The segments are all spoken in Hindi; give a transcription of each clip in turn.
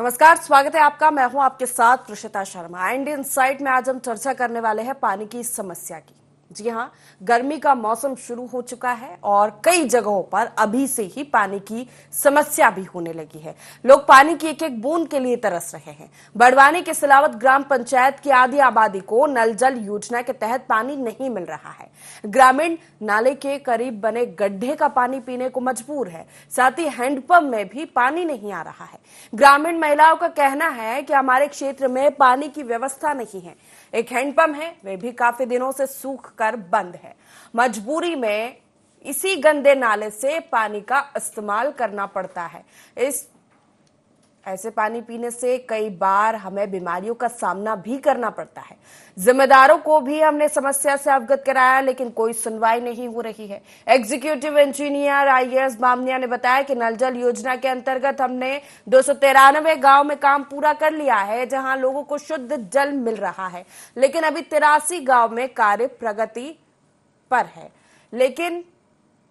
नमस्कार, स्वागत है आपका। मैं हूं आपके साथ प्रुषिता शर्मा। इंडियन साइड में आज हम चर्चा करने वाले हैं पानी की समस्या की। जी हां, गर्मी का मौसम शुरू हो चुका है और कई जगहों पर अभी से ही पानी की समस्या भी होने लगी है। लोग पानी की एक एक बूंद के लिए तरस रहे हैं। बड़वानी के सिलावत ग्राम पंचायत की आधी आबादी को नल जल योजना के तहत पानी नहीं मिल रहा है। ग्रामीण नाले के करीब बने गड्ढे का पानी पीने को मजबूर है। साथ ही हैंडपंप में भी पानी नहीं आ रहा है। ग्रामीण महिलाओं का कहना है कि हमारे क्षेत्र में पानी की व्यवस्था नहीं है। एक हैंडपंप है, वे भी काफी दिनों से सूख कर बंद है। मजबूरी में इसी गंदे नाले से पानी का इस्तेमाल करना पड़ता है। ऐसे पानी पीने से कई बार हमें बीमारियों का सामना भी करना पड़ता है। जिम्मेदारों को भी हमने समस्या से अवगत कराया, लेकिन कोई सुनवाई नहीं हो रही है। एग्जीक्यूटिव इंजीनियर IAS बामनिया ने बताया कि नल जल योजना के अंतर्गत हमने 293 गांव में काम पूरा कर लिया है, जहां लोगों को शुद्ध जल मिल रहा है। लेकिन अभी 83 गांव में कार्य प्रगति पर है। लेकिन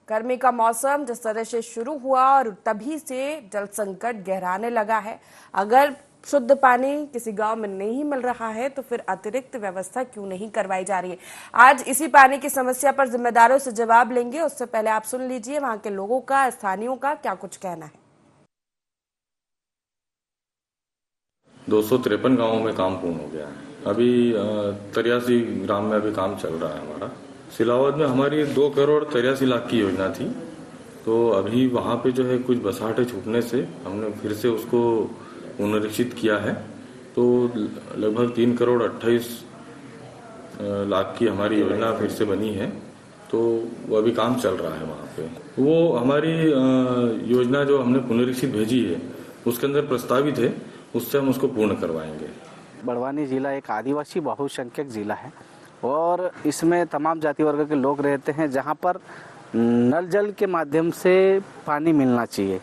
गर्मी का मौसम जिस तरह से शुरू हुआ और तभी से जल संकट गहराने लगा है। अगर शुद्ध पानी किसी गांव में नहीं मिल रहा है तो फिर अतिरिक्त व्यवस्था क्यों नहीं करवाई जा रही है। आज इसी पानी की समस्या पर जिम्मेदारों से जवाब लेंगे। उससे पहले आप सुन लीजिए वहां के लोगों का, स्थानीयों का क्या कुछ कहना है। 253 गांवों में काम पूर्ण हो गया है। अभी 83 ग्राम में अभी काम चल रहा है हमारा। सिलावत में हमारी 2,83,00,000 की योजना थी, तो अभी वहाँ पे जो है कुछ बसाहटें छूटने से हमने फिर से उसको पुनरीक्षित किया है। तो लगभग 3,28,00,000 की हमारी योजना फिर से बनी है। तो वो अभी काम चल रहा है वहाँ पे। वो हमारी योजना जो हमने पुनरीक्षित भेजी है उसके अंदर प्रस्तावित है, उससे हम उसको पूर्ण करवाएंगे। बड़वानी जिला एक आदिवासी बहुसंख्यक जिला है और इसमें तमाम जाति वर्ग के लोग रहते हैं, जहां पर नल जल के माध्यम से पानी मिलना चाहिए।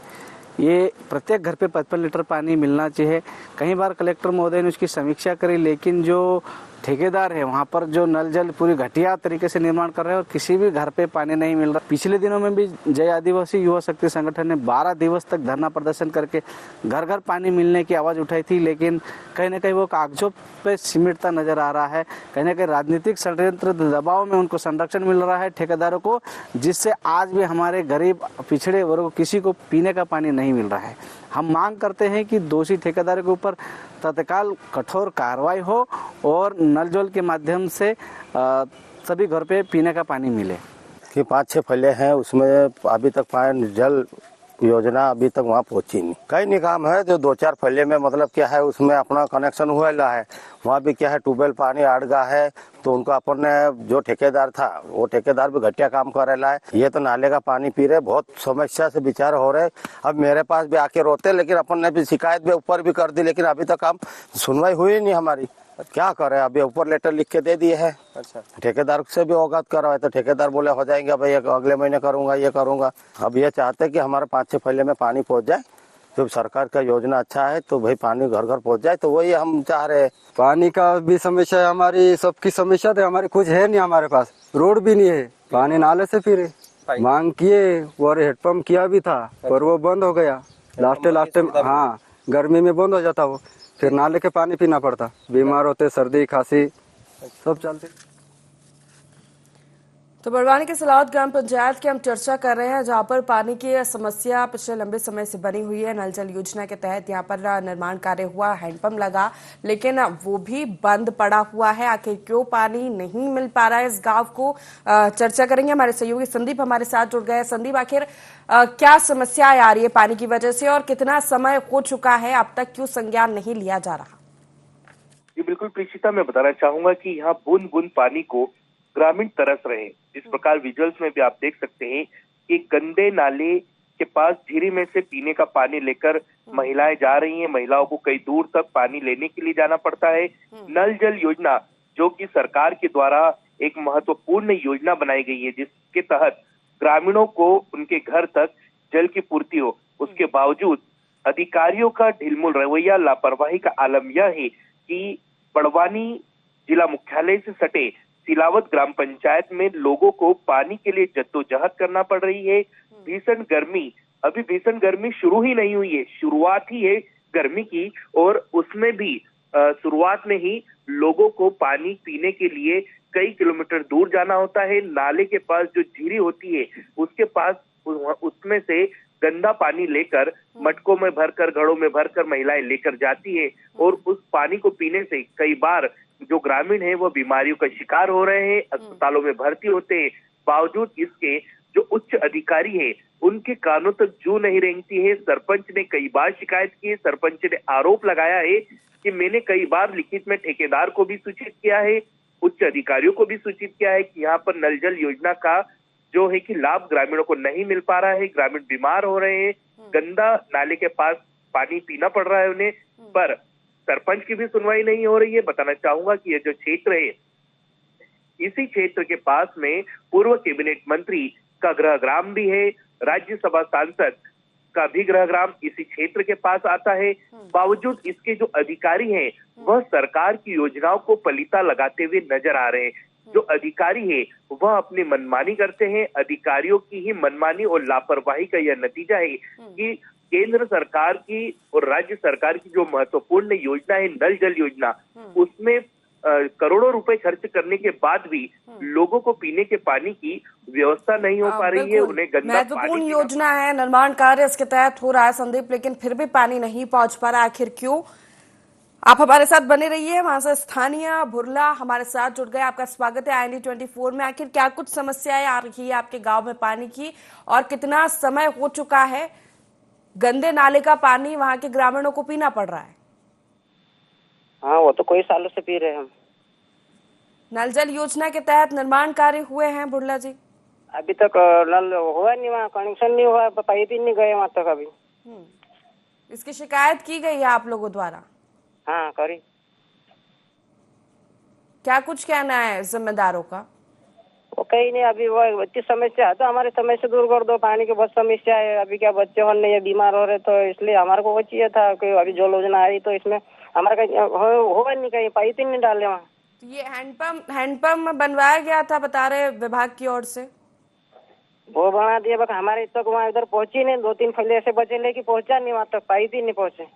ये प्रत्येक घर पे 55 लीटर पानी मिलना चाहिए। कई बार कलेक्टर महोदय ने उसकी समीक्षा करी, लेकिन जो ठेकेदार है वहाँ पर जो नल जल पूरी घटिया तरीके से निर्माण कर रहे हैं और किसी भी घर पे पानी नहीं मिल रहा। पिछले दिनों में भी जय आदिवासी युवा शक्ति संगठन ने 12 दिवस तक धरना प्रदर्शन करके घर घर पानी मिलने की आवाज उठाई थी, लेकिन कहीं ना कहीं वो कागजों पे सिमटता नजर आ रहा है। कहीं ना कहीं राजनीतिक षड्यंत्र दबाव में उनको संरक्षण मिल रहा है ठेकेदारों को, जिससे आज भी हमारे गरीब पिछड़े वर्ग किसी को पीने का पानी नहीं मिल रहा है। हम मांग करते हैं कि दोषी ठेकेदारों के ऊपर तत्काल कठोर कार्रवाई हो और नल जल के माध्यम से सभी घर पे पीने का पानी मिले। कि 5-6 फले हैं, उसमें अभी तक पानी जल योजना अभी तक वहाँ पहुँची नहीं। कई निकाम है जो 2-4 फले में मतलब क्या है उसमें अपना कनेक्शन हुआ है। वहाँ भी क्या है ट्यूबवेल पानी अड़गा है, तो उनको अपन ने जो ठेकेदार था वो ठेकेदार भी घटिया काम कर रहा है। ये तो नाले का पानी पी रहे, बहुत समस्या से विचार हो रहे। अब मेरे पास भी आके रोते, लेकिन अपन ने भी शिकायत भी ऊपर भी कर दी, लेकिन अभी तक हम सुनवाई हुई नहीं हमारी। क्या करे, अभी ऊपर लेटर लिख के दे दिए है। अच्छा, ठेकेदार से भी अवगत करवाए तो ठेकेदार बोले हो जाएंगे भाई, अगले महीने करूंगा, ये करूंगा। अब ये चाहते कि हमारे 5-6 फले में पानी पहुंच जाए। जब सरकार का योजना अच्छा है तो भाई पानी घर घर पहुंच जाए, तो वही हम चाह रहे हैं। पानी का भी समस्या है, हमारी सबकी समस्या तो हमारी कुछ है नहीं। हमारे पास रोड भी नहीं है, पानी नाले से फिर मांग किए और हेडपम्प किया भी था पर वो बंद हो गया। लास्ट में हाँ, गर्मी में बंद हो जाता वो, फिर नाले के पानी पीना पड़ता। बीमार होते, सर्दी खांसी सब चलते। तो बड़वानी के सिलावत ग्राम पंचायत की हम चर्चा कर रहे हैं, जहां पर पानी की समस्या पिछले लंबे समय से बनी हुई है। नल जल योजना के तहत यहां पर निर्माण कार्य हुआ, हैंडपंप लगा, लेकिन वो भी बंद पड़ा हुआ है। आखिर क्यों पानी नहीं मिल पा रहा है इस गांव को, चर्चा करेंगे। हमारे सहयोगी संदीप हमारे साथ जुड़ गए। संदीप, आखिर क्या समस्या आ रही है पानी की वजह से और कितना समय हो चुका है, अब तक क्यों संज्ञान नहीं लिया जा रहा? जी बिल्कुल प्रीशिता, मैं बताना चाहूंगा कि यहाँ बूंद बूंद पानी को ग्रामीण तरस रहे हैं। जिस प्रकार विजुअल्स में भी आप देख सकते हैं कि गंदे नाले के पास झीरी में से पीने का पानी लेकर महिलाएं जा रही हैं। महिलाओं को कई दूर तक पानी लेने के लिए जाना पड़ता है। नल जल योजना जो कि सरकार के द्वारा एक महत्वपूर्ण योजना बनाई गई है, जिसके तहत ग्रामीणों को उनके घर तक जल की पूर्ति हो, उसके बावजूद अधिकारियों का ढिलमुल रवैया, लापरवाही का आलम यह है कि बड़वानी जिला मुख्यालय से सटे सिलावत ग्राम पंचायत में लोगों को पानी के लिए जद्दोजहद करना पड़ रही है। भीषण गर्मी, अभी भीषण गर्मी शुरू ही नहीं हुई है, शुरुआत ही है गर्मी की, और उसमें भी शुरुआत में ही लोगों को पानी पीने के लिए कई किलोमीटर दूर जाना होता है। नाले के पास जो झीरी होती है उसके पास उसमें से गंदा पानी लेकर मटकों में भरकर, घड़ों में भरकर महिलाएं लेकर जाती है, और उस पानी को पीने से कई बार जो ग्रामीण है वो बीमारियों का शिकार हो रहे हैं, अस्पतालों में भर्ती होते हैं। बावजूद इसके जो उच्च अधिकारी है उनके कानों तक जू नहीं रेंगती है। सरपंच ने कई बार शिकायत की है। सरपंच ने आरोप लगाया है कि मैंने कई बार लिखित में ठेकेदार को भी सूचित किया है, उच्च अधिकारियों को भी सूचित किया है कि यहाँ पर नल जल योजना का जो है कि लाभ ग्रामीणों को नहीं मिल पा रहा है। ग्रामीण बीमार हो रहे हैं, गंदा नाले के पास पानी पीना पड़ रहा है उन्हें, पर सरपंच की भी सुनवाई नहीं हो रही है। बताना चाहूंगा कि ये जो क्षेत्र है, इसी क्षेत्र के पास में पूर्व कैबिनेट मंत्री का गृहग्राम भी है, राज्यसभा सांसद का भी गृहग्राम इसी क्षेत्र के पास आता है। बावजूद इसके जो अधिकारी हैं वह सरकार की योजनाओं को पलीता लगाते हुए नजर आ रहे हैं। जो अधिकारी है वह अपनी मनमानी करते हैं। अधिकारियों की ही मनमानी और लापरवाही का यह नतीजा है कि केंद्र सरकार की और राज्य सरकार की जो महत्वपूर्ण योजना है नल जल योजना, उसमें करोड़ों रुपए खर्च करने के बाद भी लोगों को पीने के पानी की व्यवस्था नहीं हो पा रही है। उन्हें गंदा महत्वपूर्ण योजना है, निर्माण कार्य इसके तहत हो रहा है संदीप, लेकिन फिर भी पानी नहीं पहुंच पा रहा, आखिर क्यों? आप हमारे साथ बने रहिए। वहां से स्थानीय भुरला हमारे साथ जुड़ गए। आपका स्वागत है IND24 में। आखिर क्या कुछ समस्याएं आ रही है आपके गांव में पानी की, और कितना समय हो चुका है गंदे नाले का पानी वहां के ग्रामीणों को पीना पड़ रहा है? हाँ, वो तो कई सालों से पी रहे हैं हम। नल जल योजना के तहत निर्माण कार्य हुए हैं भुरला जी? अभी तक नल हुआ नहीं, वहाँ कनेक्शन नहीं हुआ, पाइप ही नहीं गए वहाँ तक अभी। इसकी शिकायत की गई है आप लोगों द्वारा? हाँ, करी। क्या कुछ कहना है जिम्मेदारों का? वो कहीं नहीं, अभी वो बच्ची समस्या है तो हमारी समस्या दूर कर दो। पानी की बहुत समस्या है, अभी क्या बच्चे हो नहीं, बीमार हो रहे, तो इसलिए हमारे को वो चाहिए था कि अभी जो योजना आई तो इसमें हमारा कहीं होगा नहीं, कहीं पाइप ही नहीं डाले वहाँ। तो ये हैंडपंप बनवाया गया था बता रहे विभाग की ओर से? वो बना दिया, बस हमारे तक वहाँ इधर पहुंची नहीं। 2-3 फैले ऐसे बचे लेके पहुंचा नहीं वहाँ तक, पाइप ही नहीं पहुंचे।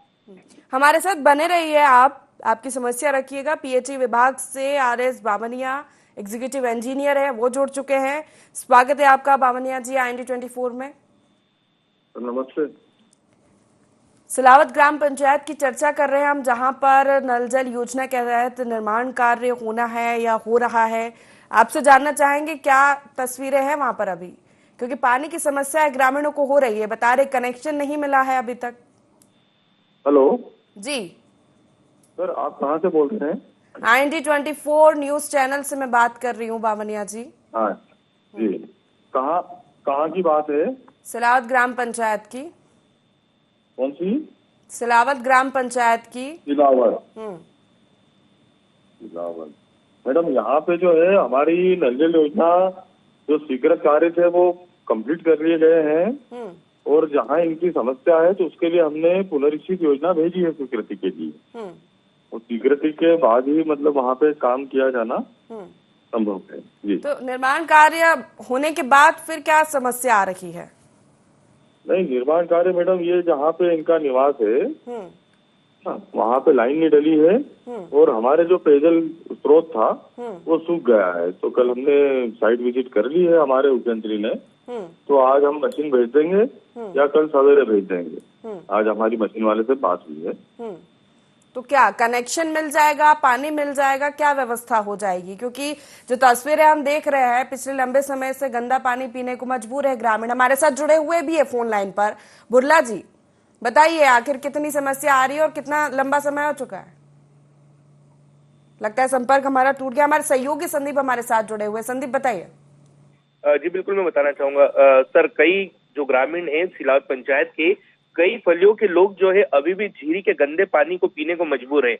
हमारे साथ बने रहिए आप, आपकी समस्या रखिएगा। PHE विभाग से RS बामनिया एग्जीक्यूटिव इंजीनियर है, वो जुड़ चुके हैं। स्वागत है आपका बामनिया जी IND24 में। नमस्ते। सिलावत ग्राम पंचायत की चर्चा कर रहे हैं हम, जहां पर नल जल योजना के तहत निर्माण कार्य होना है या हो रहा है। आपसे जानना चाहेंगे क्या तस्वीरें हैं वहां पर अभी, क्योंकि पानी की समस्या ग्रामीणों को हो रही है, बता रहे कनेक्शन नहीं मिला है अभी तक। हेलो जी सर, आप कहाँ से बोल रहे हैं? IND24 न्यूज चैनल से मैं बात कर रही हूँ बामनिया जी। हाँ जी, कहाँ की बात है? सिलावत ग्राम पंचायत की। कौन सी? सिलावत ग्राम पंचायत की। सिलावत। मैडम, यहाँ पे जो है हमारी नल जल योजना जो स्वीकृत कार्य थे वो कंप्लीट कर लिए गए हैं, और जहाँ इनकी समस्या है तो उसके लिए हमने पुनरीक्षित योजना भेजी है स्वीकृति के लिए, और स्वीकृति के बाद ही मतलब वहाँ पे काम किया जाना संभव है जी। तो निर्माण कार्य होने के बाद फिर क्या समस्या आ रही है? नहीं, निर्माण कार्य मैडम, ये जहाँ पे इनका निवास है वहाँ पे लाइन नहीं डली है, और हमारे जो पेयजल स्रोत था वो सूख गया है। तो कल हमने साइट विजिट कर ली है हमारे मुख्यमंत्री ने, तो आज हम मशीन भेज देंगे या कल सवेरे भेज देंगे। आज हमारी मशीन वाले से बात हुई है। तो क्या कनेक्शन मिल जाएगा, पानी मिल जाएगा, क्या व्यवस्था हो जाएगी? क्योंकि जो तस्वीरें हम देख रहे हैं, पिछले लंबे समय से गंदा पानी पीने को मजबूर है ग्रामीण। हमारे साथ जुड़े हुए भी है फोन लाइन पर। बुरला जी बताइए, आखिर कितनी समस्या आ रही है और कितना लंबा समय हो चुका है? लगता है संपर्क हमारा टूट गया। हमारे सहयोगी संदीप हमारे साथ जुड़े हुए। संदीप बताइए। जी बिल्कुल, मैं बताना चाहूंगा सर, कई जो ग्रामीण हैं सिलावत पंचायत के, कई फलियों के लोग जो है अभी भी झीरी के गंदे पानी को पीने को मजबूर हैं,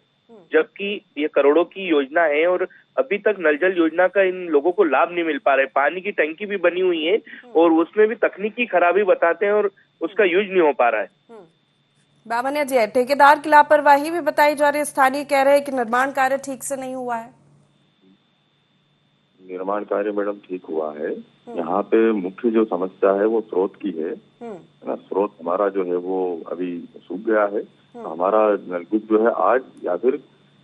जबकि ये करोड़ों की योजना है और अभी तक नल जल योजना का इन लोगों को लाभ नहीं मिल पा रहा है। पानी की टंकी भी बनी हुई है और उसमें भी तकनीकी खराबी बताते हैं और उसका यूज नहीं हो पा रहा है। बामनिया जी, ठेकेदार की लापरवाही भी बताई जा रही है। स्थानीय कह रहे हैं कि निर्माण कार्य ठीक से नहीं हुआ है। निर्माण कार्य मैडम ठीक हुआ है। यहाँ पे मुख्य जो समस्या है वो स्रोत की है ना। स्रोत हमारा जो है वो अभी सूख गया है। हमारा नलकूप जो है आज या फिर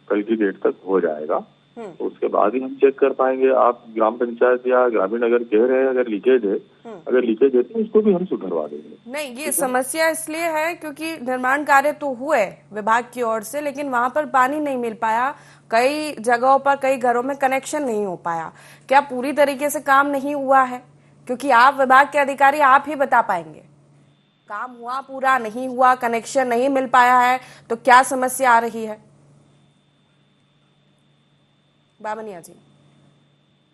कल की डेट तक हो जाएगा, तो उसके बाद ही हम चेक कर पाएंगे। आप ग्राम पंचायत या ग्रामीण अगर कह रहे हैं अगर लीकेज है तो उसको भी हम सुधरवा देंगे। नहीं, ये समस्या इसलिए है क्योंकि निर्माण कार्य तो हुए विभाग की ओर से, लेकिन वहां पर पानी नहीं मिल पाया। कई जगहों पर कई घरों में कनेक्शन नहीं हो पाया। क्या पूरी तरीके से काम नहीं हुआ है? क्योंकि आप विभाग के अधिकारी, आप ही बता पाएंगे काम हुआ, पूरा नहीं हुआ, कनेक्शन नहीं मिल पाया है तो क्या समस्या आ रही है। बामनिया जी,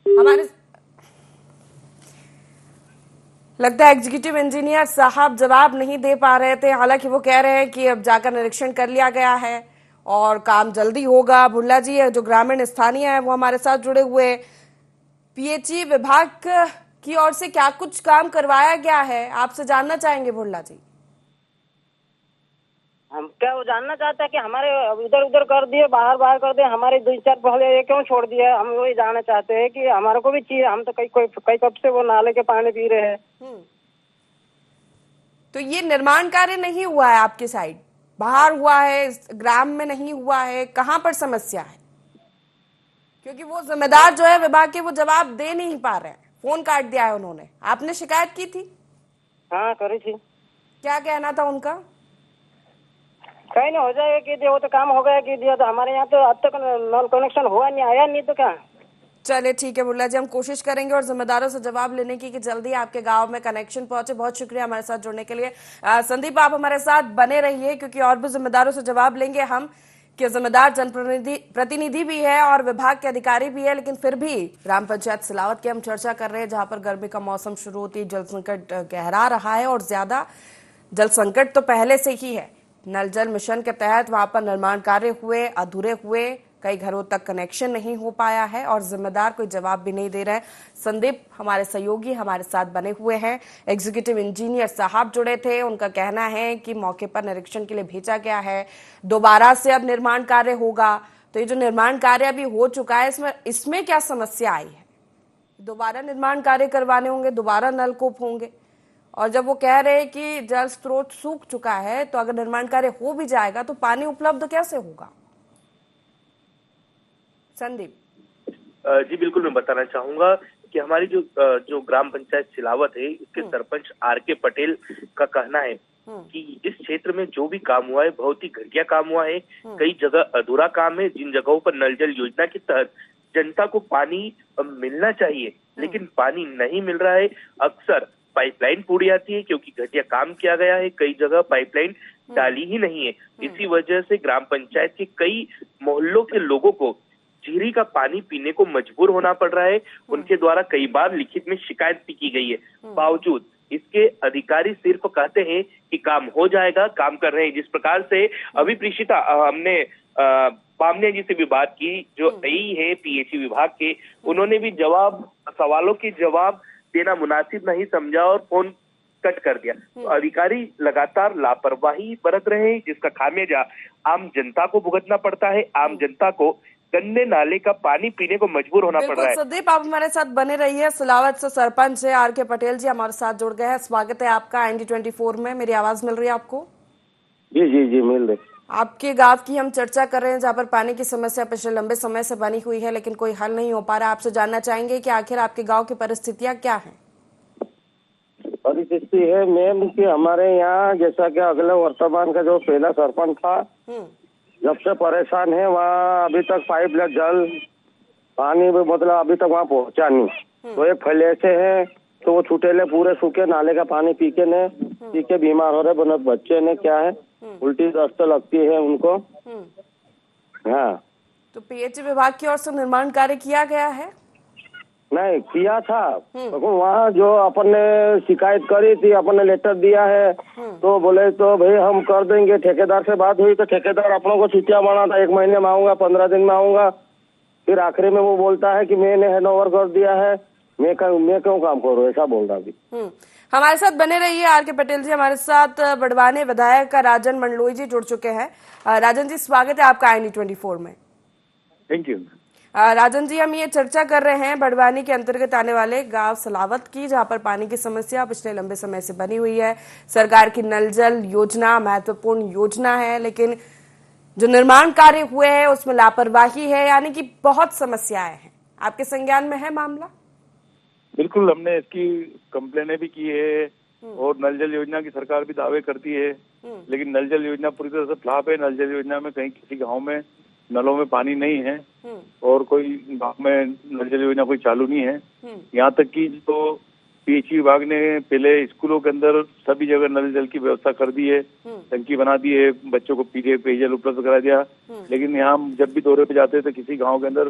हमारे लगता है एग्जीक्यूटिव इंजीनियर साहब जवाब नहीं दे पा रहे थे। हालांकि वो कह रहे हैं कि अब जाकर निरीक्षण कर लिया गया है और काम जल्दी होगा। भुल्ला जी जो ग्रामीण स्थानीय है वो हमारे साथ जुड़े हुए। पीएचई विभाग की ओर से क्या कुछ काम करवाया गया है, आपसे जानना चाहेंगे भुल्ला जी। हम क्या वो जानना चाहता है कि हमारे इधर उधर कर दिए, बाहर बाहर कर दिए, हमारे 2-4 पहले ये क्यों छोड़ दिया। हम वही जानना चाहते हैं कि हमारे को भी चाहिए। हम तो कई कब से वो नाले के पानी पी रहे हैं। तो ये निर्माण कार्य नहीं हुआ है आपकी साइड, बाहर हुआ है, ग्राम में नहीं हुआ है, कहाँ पर समस्या है? क्योंकि वो जिम्मेदार जो है विभाग के वो जवाब दे नहीं पा रहे हैं, फोन काट दिया है उन्होंने। आपने शिकायत की थी? हाँ करी थी। क्या कहना था उनका? कहीं नहीं, हो जाएगा कि दिया, वो तो काम हो गया कि दिया। तो हमारे यहाँ तो अब तक नल कनेक्शन हुआ नहीं, आया नहीं तो क्या। चलिए ठीक है भुल्ला जी, हम कोशिश करेंगे और जिम्मेदारों से जवाब लेने की कि जल्दी आपके गांव में कनेक्शन पहुंचे। बहुत शुक्रिया हमारे साथ जुड़ने के लिए। संदीप, आप हमारे साथ बने रहिए क्योंकि और भी जिम्मेदारों से जवाब लेंगे हम कि जिम्मेदार जनप्रतिनिधि भी है और विभाग के अधिकारी भी है, लेकिन फिर भी ग्राम पंचायत सिलावत की हम चर्चा कर रहे हैं जहां पर गर्मी का मौसम शुरू होती, जल संकट गहरा रहा है और ज्यादा जल संकट तो पहले से ही है। नल जल मिशन के तहत वहां पर निर्माण कार्य हुए, अधूरे हुए, कई घरों तक कनेक्शन नहीं हो पाया है और जिम्मेदार कोई जवाब भी नहीं दे रहे हैं। संदीप हमारे सहयोगी हमारे साथ बने हुए हैं। एग्जीक्यूटिव इंजीनियर साहब जुड़े थे, उनका कहना है कि मौके पर निरीक्षण के लिए भेजा गया है, दोबारा से अब निर्माण कार्य होगा। तो ये जो निर्माण कार्य अभी हो चुका है इसमें क्या समस्या आई है? दोबारा निर्माण कार्य करवाने होंगे, दोबारा नलकूप होंगे। और जब वो कह रहे हैं कि जल स्रोत सूख चुका है तो अगर निर्माण कार्य हो भी जाएगा तो पानी उपलब्ध कैसे होगा? संदीप जी बिल्कुल, मैं बताना चाहूंगा कि हमारी जो ग्राम पंचायत सिलावत है इसके सरपंच आर.के. पटेल का कहना है कि इस क्षेत्र में जो भी काम हुआ है बहुत ही घटिया काम हुआ है। कई जगह अधूरा काम है। जिन जगहों पर नल जल योजना के तहत जनता को पानी मिलना चाहिए लेकिन पानी नहीं मिल रहा है। अक्सर पाइपलाइन पूरी आती है क्योंकि घटिया काम किया गया है। कई जगह पाइपलाइन डाली ही नहीं है। इसी वजह से ग्राम पंचायत के कई मोहल्लों के लोगों को झीरी का पानी पीने को मजबूर होना पड़ रहा है। उनके द्वारा कई बार लिखित में शिकायत भी की गई है। बावजूद इसके अधिकारी सिर्फ कहते हैं कि काम हो जाएगा, काम कर रहे हैं। जिस प्रकार से अभी प्रीशिता हमने बामनिया जी से भी बात की जो आई है पीएचई विभाग के, उन्होंने भी सवालों के जवाब देना मुनासिब नहीं समझा और फोन कट कर दिया। तो अधिकारी लगातार लापरवाही बरत रहे हैं जिसका खामियाजा आम जनता को भुगतना पड़ता है। आम जनता को गंदे नाले का पानी पीने को मजबूर होना पड़ रहा है। संदीप, आप हमारे साथ बने रहिए। सिलावत से सरपंच है आर.के. पटेल जी हमारे साथ जुड़ गए हैं। स्वागत है आपका ND24 में। मेरी आवाज मिल रही है आपको? जी जी जी मिल रही। आपके गांव की हम चर्चा कर रहे हैं जहाँ पर पानी की समस्या पिछले लंबे समय से बनी हुई है लेकिन कोई हल नहीं हो पा रहा। आपसे जानना चाहेंगे कि आखिर आपके गांव की परिस्थितियां क्या हैं? परिस्थिति है मैम कि हमारे यहाँ जैसा कि अगले वर्तमान का जो पहला सरपंच था जब से परेशान है, वहाँ अभी तक पाइप जल पानी मतलब अभी तक वहाँ पहुँचा नहीं। तो एक फैले से है तो वो छूटेले पूरे सूखे नाले का पानी पी के बीमार हो रहे बच्चे ने। क्या है उल्टी दस्त लगती है उनको। हाँ, तो पीएचई विभाग की ओर से निर्माण कार्य किया गया है? नहीं किया था। तो वहाँ जो अपन ने शिकायत करी थी, अपन ने लेटर दिया है तो बोले तो भाई हम कर देंगे। ठेकेदार से बात हुई तो ठेकेदार अपनों को छुट्टियां बना था, 1 महीने में आऊंगा, 15 दिन में आऊंगा। फिर आखिरी में वो बोलता है कि मैंने हैंडओवर कर दिया है, मैं क्यों काम करूँ, ऐसा बोल रहा थी। हमारे साथ बने रहिए आर.के. पटेल जी। हमारे साथ बड़वानी विधायक राजन मंडलोई जी जुड़ चुके हैं। राजन जी, स्वागत है आपका ND24 में। Thank you. राजन जी, हम ये चर्चा कर रहे हैं बड़वानी के अंतर्गत आने वाले गांव सिलावत की, जहां पर पानी की समस्या पिछले लंबे समय से बनी हुई है। सरकार की नल जल योजना महत्वपूर्ण योजना है, लेकिन जो निर्माण कार्य हुए हैं उसमें लापरवाही है, यानी कि बहुत समस्याएं हैं। आपके संज्ञान में है मामला? बिल्कुल, हमने इसकी कंप्लेनें भी की है और नल जल योजना की सरकार भी दावे करती है, लेकिन नल जल योजना पूरी तरह से फ्लॉप है। नल जल योजना में कहीं किसी गांव में नलों में पानी नहीं है और कोई गांव में नल जल योजना कोई चालू नहीं है। यहाँ तक कि जो पीएचई विभाग ने पहले स्कूलों के अंदर सभी जगह नल जल की व्यवस्था कर दी है, टंकी बना दी है, बच्चों को पीने पेयजल उपलब्ध करा दिया, लेकिन यहाँ जब भी दौरे पे जाते हैं तो किसी गाँव के अंदर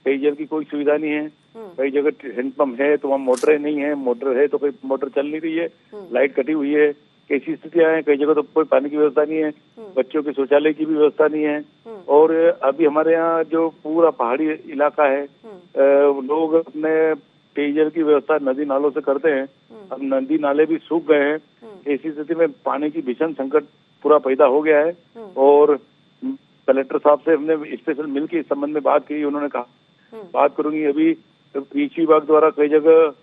पेयजल की कोई सुविधा नहीं है। कई जगह हैंडपंप है तो वहाँ मोटरें नहीं है, मोटर है तो कोई मोटर चल नहीं रही है, लाइट कटी हुई है, कैसी स्थितियां हैं। कई जगह तो कोई पानी की व्यवस्था नहीं है, बच्चों के शौचालय की भी व्यवस्था नहीं है। और अभी हमारे यहाँ जो पूरा पहाड़ी इलाका है, लोग अपने पेयजल की व्यवस्था नदी नालों से करते हैं। अब नदी नाले भी सूख गए हैं, ऐसी स्थिति में पानी की भीषण संकट पूरा पैदा हो गया है। और कलेक्टर साहब से हमने स्पेशल मिल के इस संबंध में बात की। उन्होंने कहा बात करूंगी। अभी पीएचई विभाग द्वारा कई जगह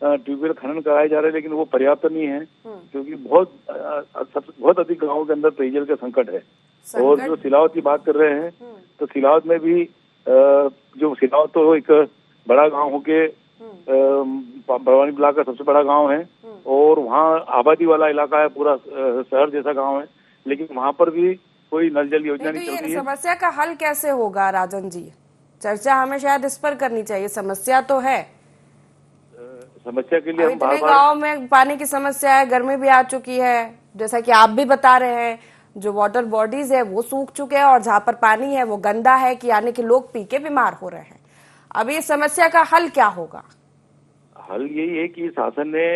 ट्यूबवेल खनन कराए जा रहे हैं, लेकिन वो पर्याप्त नहीं है, क्योंकि बहुत अधिक गांवों के अंदर पेयजल का संकट है। और जो सिलावत की बात कर रहे हैं, तो सिलावत में भी जो सिलावत तो एक बड़ा गांव होके बड़वानी ब्लॉक का सबसे बड़ा गांव है और वहाँ आबादी वाला इलाका है, पूरा शहर जैसा गांव है, लेकिन वहाँ पर भी कोई नल जल योजना नहीं चल रही है। समस्या का हल कैसे होगा राजन जी? चर्चा हमें शायद इस पर करनी चाहिए। समस्या तो है, समस्या के लिए हम इतने गांव में पानी की समस्या है, गर्मी भी आ चुकी है, जैसा कि आप भी बता रहे हैं, जो वाटर बॉडीज है वो सूख चुके हैं और जहां पर पानी है वो गंदा है, कि यानी कि लोग पी के बीमार हो रहे हैं। अब इस समस्या का हल क्या होगा? हल यही है कि शासन ने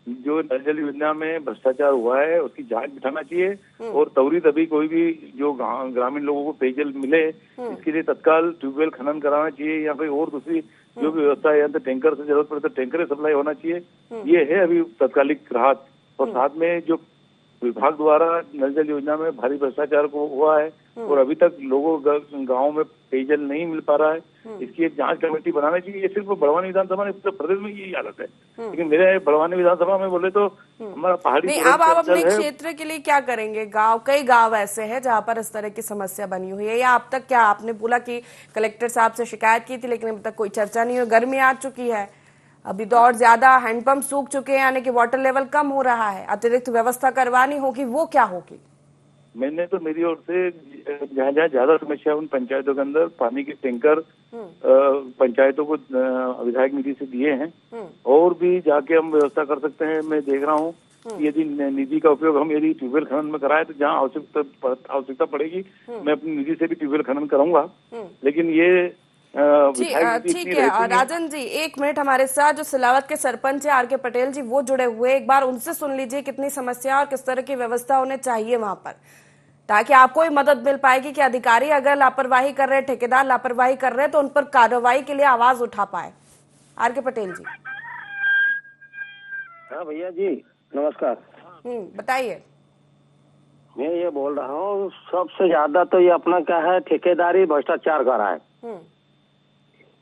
जो नल जल योजना में भ्रष्टाचार हुआ है उसकी जांच बिठाना चाहिए और त्वरित अभी कोई भी जो ग्रामीण लोगों को पेयजल मिले इसके लिए तत्काल ट्यूबवेल खनन कराना चाहिए, या फिर और दूसरी जो भी व्यवस्था है, या तो टैंकर से जरूरत पड़े तो टैंकर सप्लाई होना चाहिए। ये है अभी तत्कालिक राहत। और साथ में जो विभाग द्वारा नल जल योजना में भारी भ्रष्टाचार को हुआ है और अभी तक लोगों गाँव में पेयजल नहीं मिल पा रहा है, इसकी एक जांच कमेटी बनाना चाहिए। ये सिर्फ बड़वानी विधानसभा में, पूरे प्रदेश में यही हालत है, लेकिन मेरे बड़वानी विधानसभा में बोले तो हमारा पहाड़ी नहीं। अब आप अपने क्षेत्र के लिए क्या करेंगे? कई गांव ऐसे हैं जहां पर इस तरह की समस्या बनी हुई है, या अब तक क्या आपने बोला कि कलेक्टर साहब से शिकायत की थी, लेकिन अभी तक कोई चर्चा नहीं हुई? गर्मी आ चुकी है, अभी तो और ज्यादा हैंडपंप सूख चुके हैं, यानी कि वाटर लेवल कम हो रहा है, अतिरिक्त व्यवस्था करवानी होगी, वो क्या होगी? मैंने तो मेरी ओर से जहाँ जहाँ ज्यादा समस्या उन पंचायतों के अंदर पानी के टैंकर पंचायतों को विधायक निधि से दिए हैं, और भी जाके हम व्यवस्था कर सकते हैं। मैं देख रहा हूँ यदि निधि का उपयोग हम यदि ट्यूबवेल खनन में कराए तो जहाँ आवश्यकता पड़ेगी मैं अपनी निधि से भी ट्यूबवेल खनन कराऊंगा। लेकिन ये ठीक है राजन जी, 1 मिनट हमारे साथ जो सिलावत के सरपंच है आर.के. पटेल जी, वो जुड़े हुए, एक बार उनसे सुन लीजिए कितनी समस्या और किस तरह की व्यवस्था होने चाहिए वहां पर, ताकि आपको ही मदद मिल पाएगी कि अधिकारी अगर लापरवाही कर रहे हैं, ठेकेदार लापरवाही कर रहे हैं, तो उन पर कार्रवाई के लिए आवाज उठा पाए। आर.के. पटेल जी। हाँ भैया जी, नमस्कार। बताइए। मैं ये बोल रहा हूँ, सबसे ज्यादा तो ये अपना क्या है, ठेकेदारी भ्रष्टाचार कर रहा है।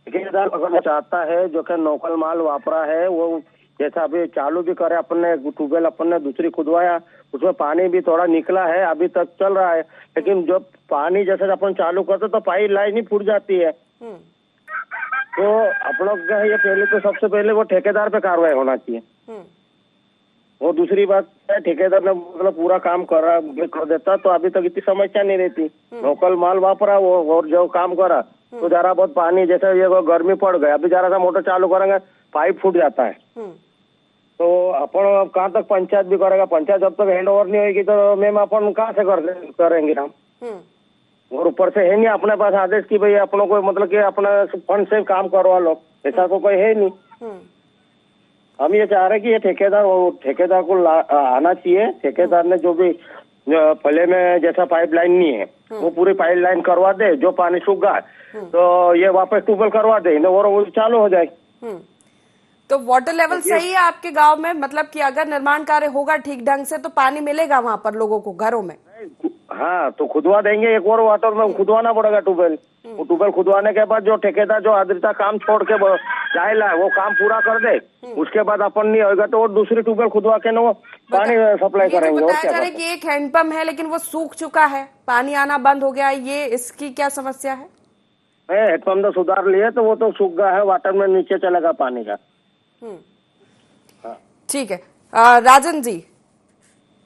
ठेकेदार अगर चाहता है जो कि नौकल माल वापरा है, वो जैसा अभी चालू भी करे, अपने ट्यूबवेल अपने दूसरी खुदवाया, उसमें पानी भी थोड़ा निकला है, अभी तक चल रहा है, लेकिन जब पानी जैसे अपन चालू करते तो पाइप लाइन ही फूट जाती है। तो अपन लोग क्या है, ये पहले तो सबसे पहले वो ठेकेदार पे कार्रवाई होना चाहिए। और दूसरी बात है, ठेकेदार ने मतलब पूरा काम कर देता तो अभी तक इतनी समस्या नहीं रहती। लोकल माल वापरा वो और जो काम करा तो जरा बहुत पानी, जैसे ये गर्मी पड़ गई, अभी जरा सा मोटर चालू करेंगे पाइप फूट जाता है। तो अपन कहाँ तक पंचायत भी करेगा, पंचायत जब तक हैंड ओवर नहीं होगी तो मैम अपन कहाँ से करेंगे हम। और ऊपर से है नहीं अपने पास आदेश की भाई अपनों को मतलब कि अपना फंड से काम करवा लो, ऐसा तो कोई है नहीं। हम ये चाह रहे हैं कि ये ठेकेदार को आना चाहिए। ठेकेदार ने जो भी पहले में जैसा पाइपलाइन नहीं है वो पूरी पाइपलाइन करवा दे, जो पानी सूख गया तो ये वापस ट्यूबवेल करवा दे और वो चालू हो जाए। तो वाटर लेवल सही है आपके गांव में? मतलब कि अगर निर्माण कार्य होगा ठीक ढंग से तो पानी मिलेगा वहां पर लोगों को घरों में? हाँ, तो खुदवा देंगे, एक और वाटर में खुदवाना पड़ेगा ट्यूबवेल। वो ट्यूबवेल खुदवाने के बाद जो ठेकेदार जो आद्रता काम छोड़ के जाएला वो काम पूरा कर दे, उसके बाद अपन नहीं होगा तो वो दूसरी ट्यूबवेल खुदवा के ना वो पानी सप्लाई करेंगे। और क्या कि एक हैंडपंप है लेकिन वो सूख चुका है, पानी आना बंद हो गया, ये इसकी क्या समस्या है? हैंडपंप तो सुधार लिए तो वो तो सूख गया है, वाटर में नीचे चलेगा पानी का। ठीक है राजन जी,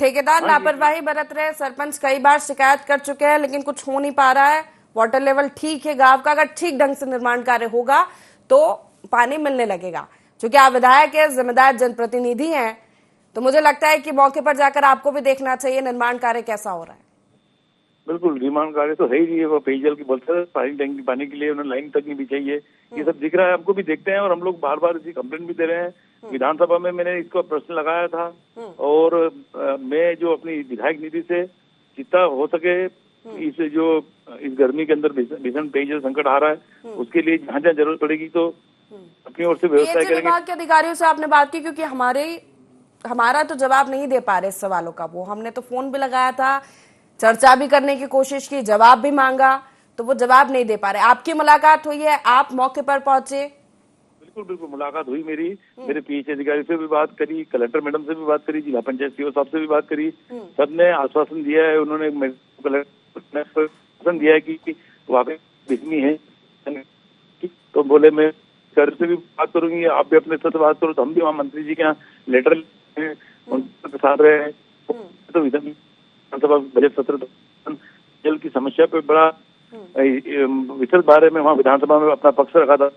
ठेकेदार लापरवाही बरत रहे, सरपंच कई बार शिकायत कर चुके हैं लेकिन कुछ हो नहीं पा रहा है। वाटर लेवल ठीक है गांव का, अगर ठीक ढंग से निर्माण कार्य होगा तो पानी मिलने लगेगा। क्योंकि आप विधायक है, जिम्मेदार जनप्रतिनिधि हैं, तो मुझे लगता है कि मौके पर जाकर आपको भी देखना चाहिए निर्माण कार्य कैसा हो रहा है। बिल्कुल, निर्माण कार्य तो है ही नहीं है। वो पेयजल की बोलते हैं, पानी टैंकी पानी के लिए उन्होंने लाइन तक नहीं बिछाई है, ये सब दिख रहा है, हमको भी देखते हैं और हम लोग बार बार इसी कंप्लेंट भी दे रहे हैं। विधानसभा में मैंने इसको प्रश्न लगाया था और मैं जो अपनी विधायक निधि से जितना हो सके इस गर्मी के अंदर भीषण पेयजल संकट आ रहा है, उसके लिए जहाँ जहाँ जरूरत पड़ेगी तो अपनी ओर से व्यवस्था करेंगे। विभाग के अधिकारियों से आपने बात की? क्योंकि हमारा तो जवाब नहीं दे पा रहे इस सवालों का। वो हमने तो फोन भी लगाया था, चर्चा भी करने की कोशिश की, जवाब भी मांगा, तो वो जवाब नहीं दे पा रहे। आपकी मुलाकात हुई है, आप मौके पर पहुंचे? बिल्कुल मुलाकात हुई मेरी, मेरे पीएच अधिकारी से भी बात करी, कलेक्टर मैडम से भी बात करी, जिला पंचायत सीओ साहब से भी बात करी। सबने आश्वासन दिया है, उन्होंने आश्वासन दिया है कि वाकई बिजली है, तो बोले मैं सर से भी बात करूंगी, आप भी अपने स्तर से बात करो। तो हम भी वहाँ मंत्री जी के यहाँ लेटर उनके साथ रहे हैं, तो विधानसभा बजट सत्र जल की समस्या पे बड़ा विस्तृत बारे में वहाँ विधानसभा में अपना पक्ष रखा था।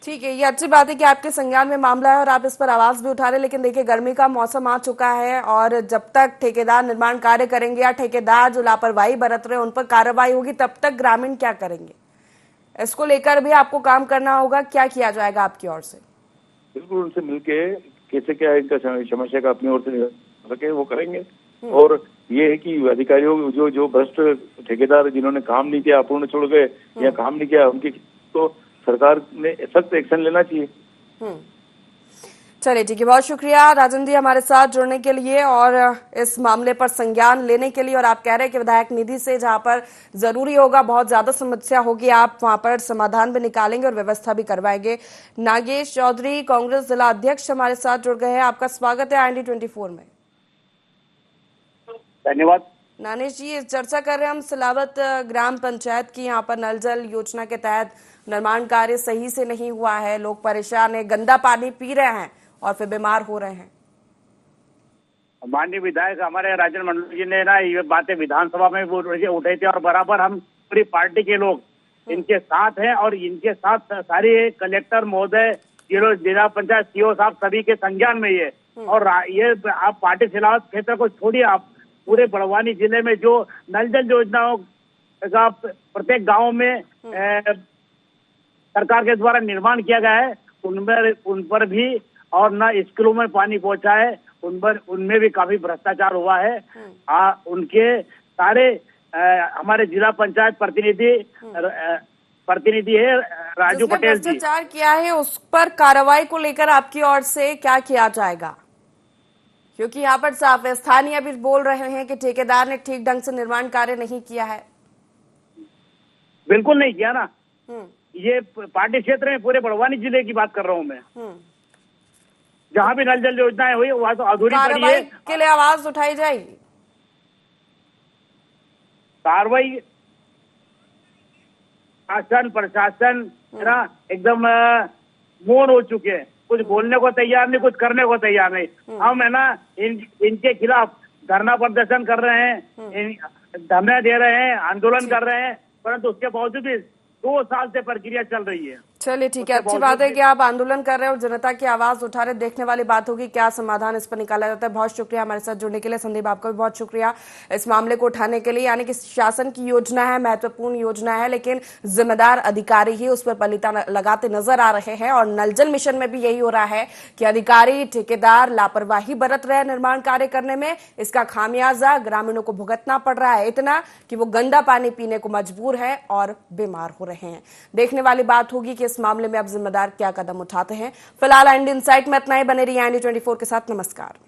ठीक है, ये अच्छी बात है कि आपके संज्ञान में मामला है और आप इस पर आवाज भी उठा रहे हैं। लेकिन देखिए, गर्मी का मौसम आ चुका है और जब तक ठेकेदार निर्माण कार्य करेंगे या ठेकेदार जो लापरवाही बरत रहे हैं उन पर कार्रवाई होगी, तब तक ग्रामीण क्या करेंगे? इसको लेकर भी आपको काम करना होगा। क्या किया जाएगा आपकी ओर से? बिल्कुल, उनसे मिलके कैसे क्या इनका समस्या का अपनी ओर से सके वो करेंगे। और ये है कि अधिकारियों जो भ्रष्ट ठेकेदार जिन्होंने काम नहीं किया, अपूर्ण छोड़ गए या काम नहीं किया, उनकी तो सरकार ने सख्त एक्शन लेना चाहिए। चलिए ठीक है, बहुत शुक्रिया राजन जी हमारे साथ जुड़ने के लिए और इस मामले पर संज्ञान लेने के लिए। और आप कह रहे हैं कि विधायक निधि से जहां पर जरूरी होगा, बहुत ज्यादा समस्या होगी, आप वहां पर समाधान भी निकालेंगे और व्यवस्था भी करवाएंगे। नागेश चौधरी, कांग्रेस जिला अध्यक्ष, हमारे साथ जुड़ गए हैं। आपका स्वागत है IND24 में। धन्यवाद। नागेश जी, चर्चा कर रहे हैं हम सिलावत ग्राम पंचायत की। यहाँ पर नल जल योजना के तहत निर्माण कार्य सही से नहीं हुआ है, लोग परेशान है, गंदा पानी पी रहे हैं और फिर बीमार हो रहे हैं। माननीय विधायक हमारे राजन मंडल जी ने ना ये बातें विधानसभा में उठाई थी और बराबर हम पूरी पार्टी के लोग इनके साथ हैं और इनके साथ सारे कलेक्टर महोदय, जिला पंचायत सीओ साहब सभी के संज्ञान में ये। और ये आप पार्टी सिलावत क्षेत्र को छोड़िए, आप पूरे बड़वानी जिले में जो नल जल योजनाओं का प्रत्येक गांव में सरकार के द्वारा निर्माण किया गया है, उन पर भी और न स्कूलों में पानी पहुंचा है, उनमें भी काफी भ्रष्टाचार हुआ है। उनके सारे हमारे जिला पंचायत प्रतिनिधि है राजू पटेल जी। भ्रष्टाचार किया है, उस पर कार्रवाई को लेकर आपकी ओर से क्या किया जाएगा? क्योंकि यहाँ पर साफ है, स्थानीय भी बोल रहे हैं कि ठेकेदार ने ठीक ढंग से निर्माण कार्य नहीं किया है। बिल्कुल नहीं किया ना, ये पार्टी क्षेत्र में पूरे बड़वानी जिले की बात कर रहा हूँ मैं। जहाँ भी नल जल योजनाएं हुई वहाँ तो अधूरी पड़ी है। के लिए आवाज उठाई जाएगी। कार्रवाई शासन प्रशासन ना एकदम मौन हो चुके हैं, कुछ बोलने को तैयार नहीं, कुछ करने को तैयार नहीं। हम है ना इनके खिलाफ धरना प्रदर्शन कर रहे हैं, धरने दे रहे हैं, आंदोलन कर रहे हैं, परंतु उसके बावजूद भी 2 साल से प्रक्रिया चल रही है। चलिए ठीक है, अच्छी बात है कि आप आंदोलन कर रहे हैं और जनता की आवाज उठा रहे। देखने वाली बात होगी क्या समाधान इस पर निकाला जाता है। बहुत शुक्रिया हमारे साथ जुड़ने के लिए। संदीप, आपका भी बहुत शुक्रिया इस मामले को उठाने के लिए। यानी कि शासन की योजना है, महत्वपूर्ण योजना है, लेकिन जिम्मेदार अधिकारी ही उस पर पलीता लगाते नजर आ रहे हैं। और नल जल मिशन में भी यही हो रहा है कि अधिकारी ठेकेदार लापरवाही बरत रहे हैं निर्माण कार्य करने में। इसका खामियाजा ग्रामीणों को भुगतना पड़ रहा है, इतना कि वो गंदा पानी पीने को मजबूर है और बीमार हो रहे हैं। देखने वाली बात होगी कि इस मामले में अब जिम्मेदार क्या कदम उठाते हैं। फिलहाल IND इनसाइट में इतना ही। बने रहिए IND24 के साथ। नमस्कार।